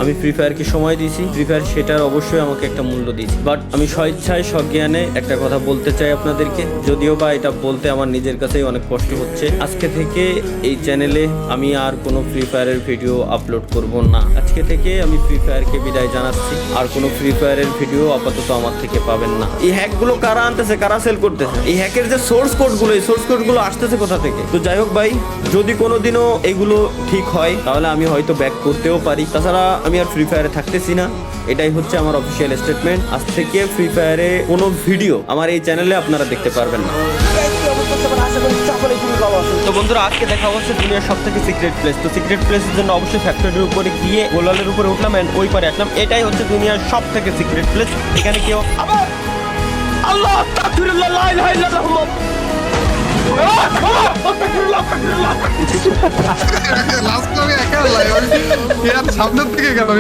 আমি ফ্রি ফায়ারকে সময় দিয়েছি, ফ্রি ফায়ার সেটার অবশ্যই আমাকে একটা মূল্য দিয়েছি। বাট আমি স্বেচ্ছায় সজ্ঞানে একটা কথা বলতে চাই আপনাদেরকে, যদিও বা এটা বলতে আমার নিজের কাছেই অনেক কষ্ট হচ্ছে। আজকে থেকে এই চ্যানেলে আমি আর কোনো ফ্রি ফায়ারের ভিডিও আপলোড করব না। আজকে থেকে আমি ফ্রি ফায়ারকে বিদায় জানাচ্ছি। আর কোনো ফ্রি ফায়ারের ভিডিও আপাতত আমার থেকে পাবেন না। এই হ্যাকগুলো কারা আনতেছে, কারা সেল করতেছে, এই হ্যাকের যে সোর্স কোডগুলো, এই সোর্স কোডগুলো আসতেছে কোথা থেকে? তো যাই হোক ভাই, যদি কোনোদিনও এগুলো ঠিক হয় তাহলে আমি হয়তো ব্যাক করতেও পারি। তাছাড়া আমি আর ফ্রি ফায়ারে থাকতেছি না, এটাই হচ্ছে আমার অফিসিয়াল স্টেটমেন্ট। আজ থেকে ফ্রি ফায়ারে কোনো ভিডিও আমার এই চ্যানেলে আপনারা দেখতে পারবেন না। তো বন্ধুরা, আজকে দেখা হচ্ছে দুনিয়ার সব থেকে সিক্রেট প্লেস। তো সিক্রেট প্লেসের জন্য অবশ্যই ফ্যাক্টরির উপরে গিয়ে গোলালের উপরে উঠলাম এন্ড ওই পারে আসলাম। এটাই হচ্ছে দুনিয়ার সব থেকে সিক্রেট প্লেস। এখানে কেউ আবার আল্লাহ আস্তাগফিরুল্লাহ লা ইলাহা ইল্লাল্লাহ লাস্ট আমি একা সামনের দিকে গেল